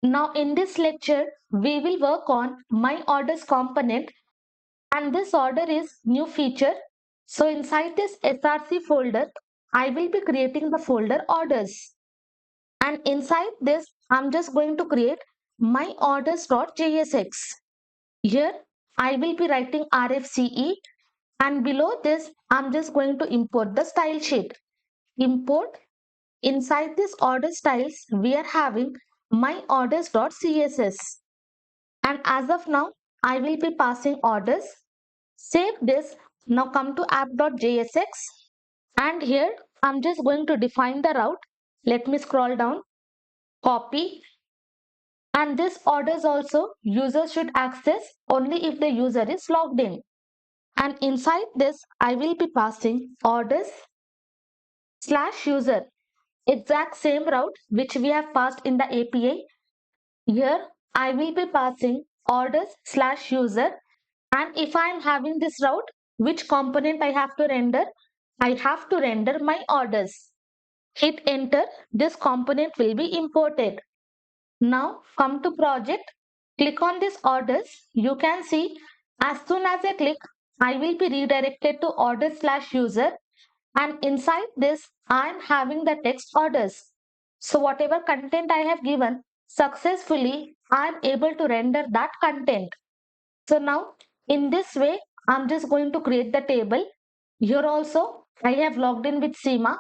Now in this lecture, we will work on my orders component, and this order is new feature. So inside this src folder, I will be creating the folder orders. And inside this, I'm just going to create my orders.jsx. Here, I will be writing RFCE, and below this, I'm just going to import the style sheet. Import. Inside this order styles, we are having my orders.css. And as of now, I will be passing orders. Save this. Now come to app.jsx. And here, I'm just going to define the route. Let me scroll down. Copy. And this orders also users should access only if the user is logged in. And inside this, I will be passing orders slash user. Exact same route which we have passed in the API. Here, I will be passing orders slash user. And if I am having this route, which component I have to render? I have to render my orders. Hit enter. This component will be imported. Now come to project, click on this orders. You can see as soon as I click, I will be redirected to orders slash user, and inside this I am having the text orders. So whatever content I have given, successfully I am able to render that content. So now in this way, I'm just going to create the table. Here also I have logged in with Seema,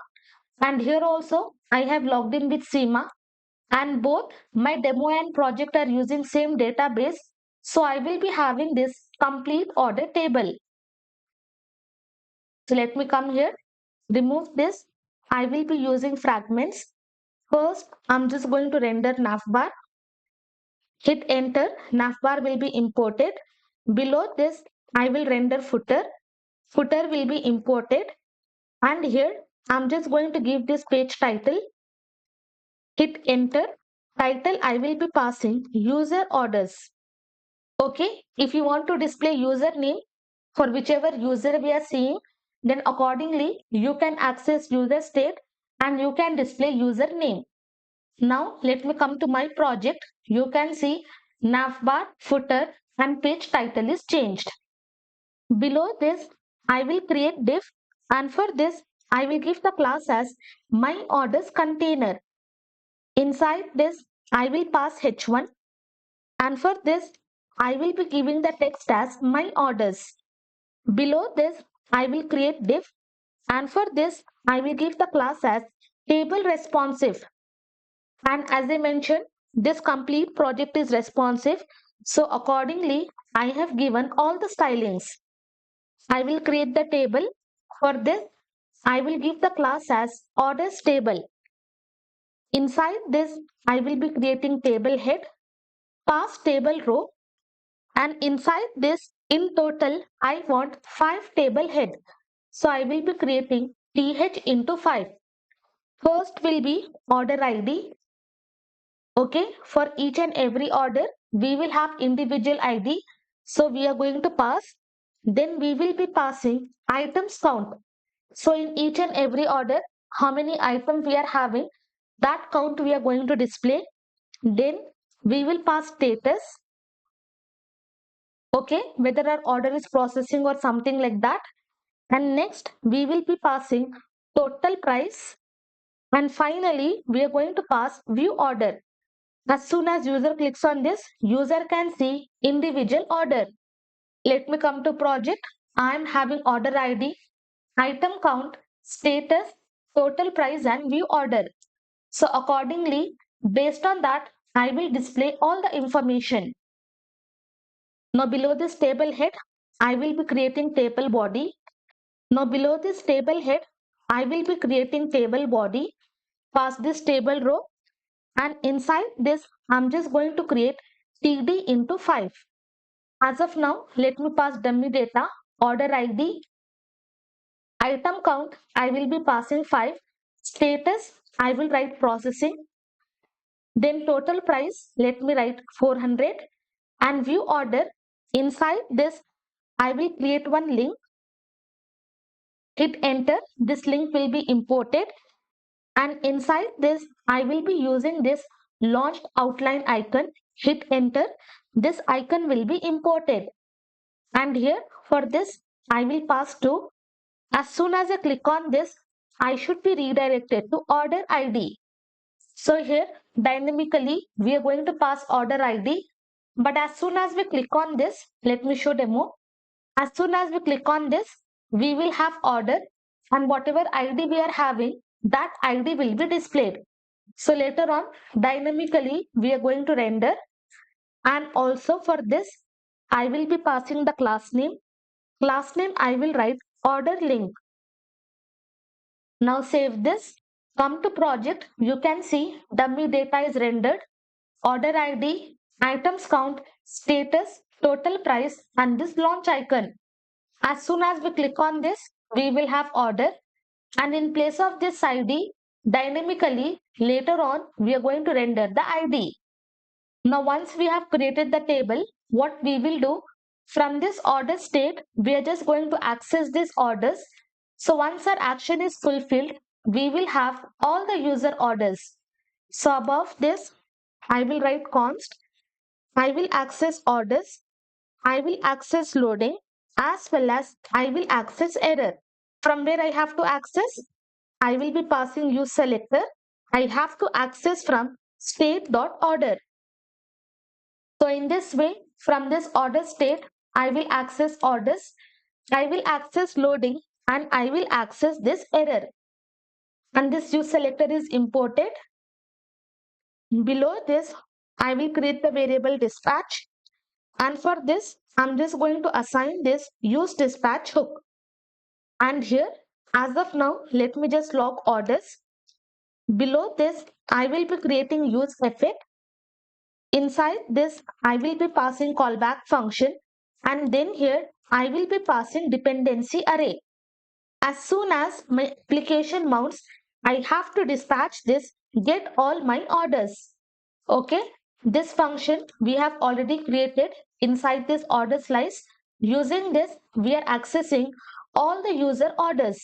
and here also I have logged in with Seema, and both my demo and project are using same database. So I will be having this complete order table. So let me come here, remove this. I will be using fragments. First, I'm just going to render navbar. Hit enter, navbar will be imported. Below this, I will render footer. Footer will be imported. And here, I'm just going to give this page title. Hit enter. Title, I will be passing user orders. Okay, if you want to display username for whichever user we are seeing, then accordingly you can access user state and you can display username. Now let me come to my project. You can see navbar, footer and page title is changed. Below this, I will create div, and for this I will give the class as my orders container. Inside this, I will pass h1, and for this I will be giving the text as my orders. Below this, I will create div, and for this I will give the class as table responsive. And as I mentioned, this complete project is responsive, so accordingly I have given all the stylings. I will create the table. For this, I will give the class as orders table. Inside this, I will be creating table head, pass table row, and inside this, in total, I want 5 table head. So I will be creating th into 5. First will be order ID. Okay, for each and every order, we will have individual ID. So we are going to pass. Then we will be passing items count. So in each and every order, how many items we are having, that count we are going to display. Then we will pass status. Okay, whether our order is processing or something like that. And next we will be passing total price. And finally, we are going to pass view order. As soon as user clicks on this, user can see individual order. Let me come to project. I am having order ID, item count, status, total price and view order. So accordingly, based on that, I will display all the information. Now below this table head, I will be creating table body. Now below this table head, I will be creating table body. Pass this table row, and inside this, I'm just going to create TD into 5. As of now, let me pass dummy data, order ID, item count, I will be passing 5, status, I will write processing, then total price, let me write 400, and view order. Inside this, I will create one link, hit enter, this link will be imported, and inside this, I will be using this launched outline icon, hit enter. This icon will be imported. And here for this, I will pass to, as soon as I click on this, I should be redirected to order ID. So here dynamically we are going to pass order ID. But as soon as we click on this, let me show demo. As soon as we click on this, we will have order, and whatever ID we are having, that ID will be displayed. So later on, dynamically we are going to render, and also for this, I will be passing the class name. Class name I will write order link. Now save this. Come to project. You can see dummy data is rendered. Order ID, items count, status, total price, and this launch icon. As soon as we click on this, we will have order, and in place of this ID, dynamically later on we are going to render the ID. Now once we have created the table, what we will do, from this order state, we are just going to access these orders. So once our action is fulfilled, we will have all the user orders. So above this, I will write const, I will access orders, I will access loading, as well as I will access error. From where I have to access, I will be passing use selector. I have to access from state.order. So in this way, from this order state, I will access orders, I will access loading, and I will access this error. And this use selector is imported. Below this, I will create the variable dispatch. And for this, I'm just going to assign this use dispatch hook. And here, as of now, let me just log orders. Below this, I will be creating use effect. Inside this, I will be passing callback function, and then here I will be passing dependency array. As soon as my application mounts, I have to dispatch this get all my orders. Okay, this function we have already created inside this order slice. Using this, we are accessing all the user orders.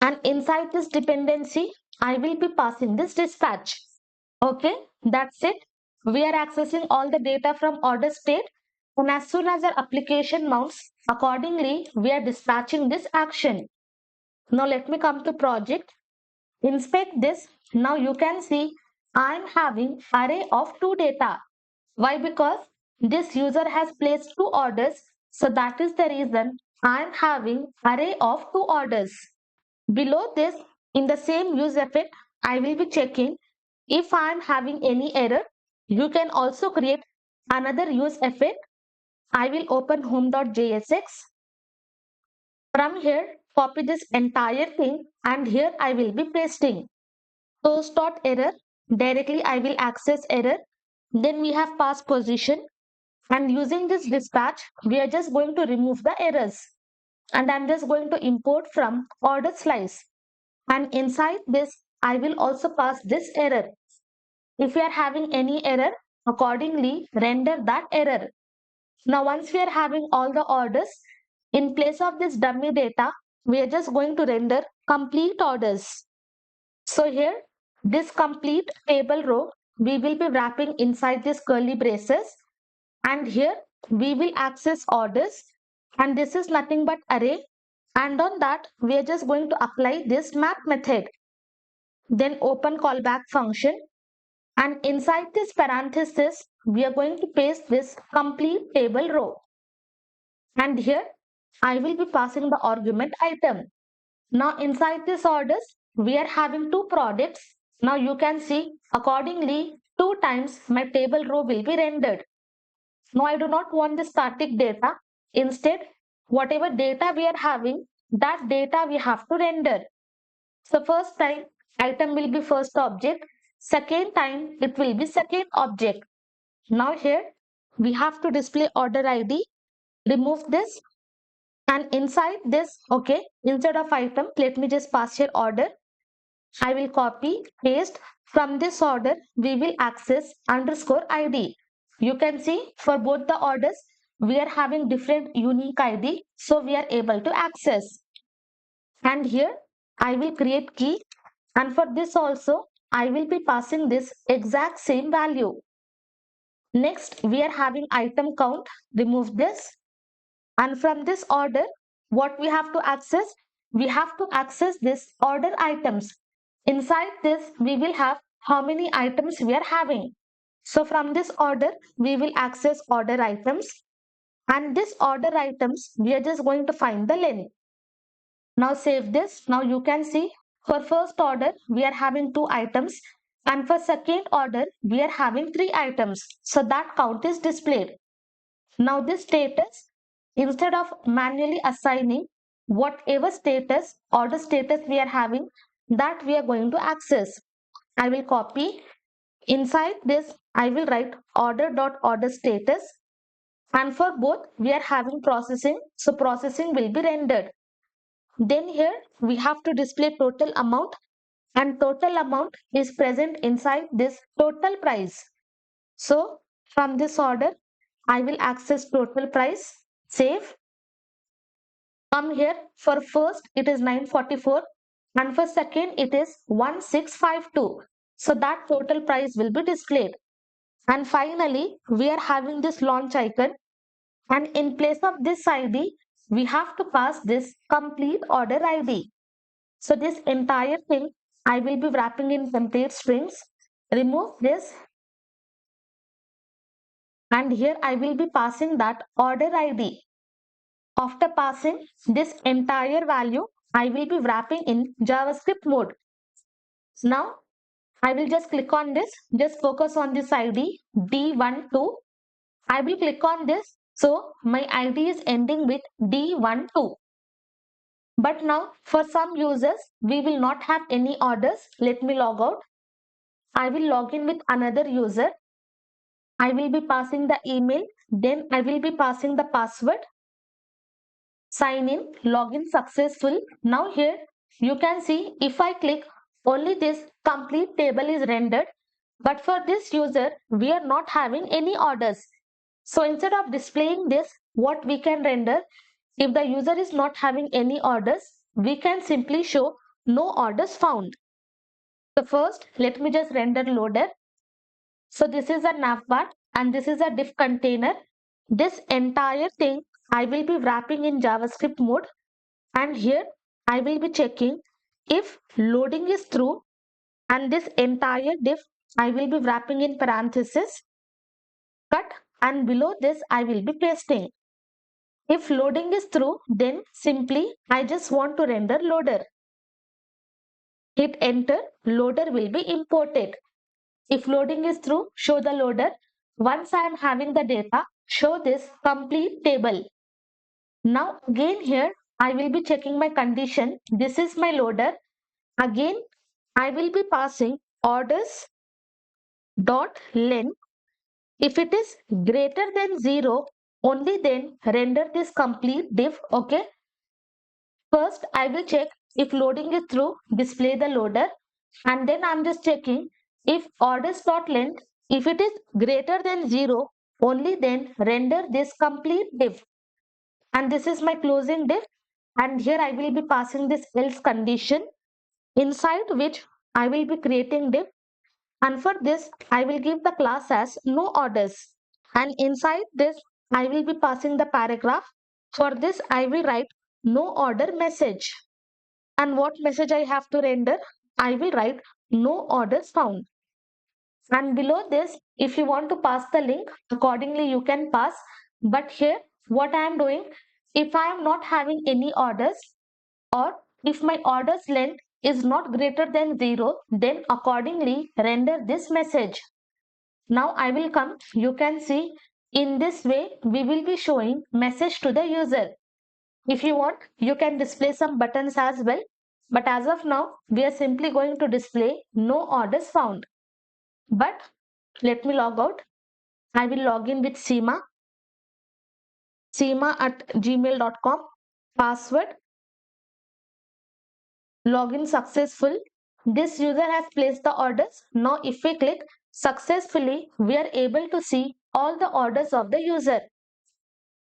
And inside this dependency, I will be passing this dispatch. Okay, that's it. We are accessing all the data from order state, and as soon as our application mounts, accordingly, we are dispatching this action. Now let me come to project. Inspect this. Now you can see I am having array of two data. Why? Because this user has placed two orders. So that is the reason I am having array of two orders. Below this, in the same use effect, I will be checking if I am having any error. You can also create another use effect. I will open home.jsx. From here, copy this entire thing, and here I will be pasting. Source.error. Directly I will access error. Then we have pass position, and using this dispatch, we are just going to remove the errors. And I'm just going to import from order slice. And inside this, I will also pass this error. If we are having any error, accordingly render that error. Now once we are having all the orders, in place of this dummy data, we are just going to render complete orders. So here, this complete table row, we will be wrapping inside this curly braces, and here we will access orders, and this is nothing but array, and on that we are just going to apply this map method. Then open callback function, and inside this parenthesis, we are going to paste this complete table row. And here I will be passing the argument item. Now inside this orders, we are having two products. Now you can see accordingly two times my table row will be rendered. Now I do not want the static data. Instead, whatever data we are having, that data we have to render. So first time item will be first object. Second time it will be second object. Now here we have to display order ID. Remove this, and inside this, okay, instead of item, let me just pass here order. I will copy, paste. From this order, we will access underscore ID. You can see for both the orders, we are having different unique ID. So we are able to access. And here, I will create key. And for this also, I will be passing this exact same value. Next, we are having item count. Remove this. And from this order, what we have to access? We have to access this order items. Inside this, we will have how many items we are having. So from this order, we will access order items. And this order items, we are just going to find the length. Now save this. Now you can see for first order, we are having 2 items. And for second order, we are having 3 items. So that count is displayed. Now this status, instead of manually assigning whatever status, order status we are having, that we are going to access. I will copy. Inside this, I will write order.order status. And for both, we are having processing. So processing will be rendered. Then here we have to display total amount, and total amount is present inside this total price. So from this order, I will access total price, save. Come here, for first it is 944 and for second it is 1652. So that total price will be displayed. And finally, we are having this launch icon, and in place of this ID, we have to pass this complete order ID. So this entire thing I will be wrapping in template strings. Remove this, and here I will be passing that order ID. After passing this entire value, I will be wrapping in JavaScript mode. Now I will just click on this, just focus on this ID D12. I will click on this. So my ID is ending with D12. But now for some users, we will not have any orders. Let me log out. I will log in with another user. I will be passing the email. Then I will be passing the password. Sign in, login successful. Now here you can see if I click, only this complete table is rendered. But for this user, we are not having any orders. So instead of displaying this, what we can render, if the user is not having any orders, we can simply show no orders found. So first, let me just render loader. So this is a navbar and this is a diff container. This entire thing I will be wrapping in JavaScript mode, and here I will be checking if loading is true, and this entire diff I will be wrapping in parenthesis, cut, and below this I will be pasting. If loading is true, then simply I just want to render loader. Hit enter, loader will be imported. If loading is true, show the loader. Once I am having the data, show this complete table. Now again here, I will be checking my condition. This is my loader. Again, I will be passing orders dot length. If it is greater than 0, only then render this complete diff. Okay. First, I will check if loading is true, display the loader, and then I'm just checking if orders dot length, if it is greater than 0, only then render this complete div. And this is my closing div, and here I will be passing this else condition, inside which I will be creating div, and for this I will give the class as no orders, and inside this I will be passing the paragraph. For this I will write no order message. And what message I have to render? I will write no orders found. And below this, if you want to pass the link, accordingly you can pass. But here, what I am doing, if I am not having any orders, or if my orders length is not greater than 0, then accordingly render this message. Now I will come, you can see, in this way we will be showing message to the user. If you want, you can display some buttons as well. But as of now, we are simply going to display no orders found. But let me log out. I will log in with seema@gmail.com. Password, login successful. This user has placed the orders. Now if we click successfully, we are able to see all the orders of the user.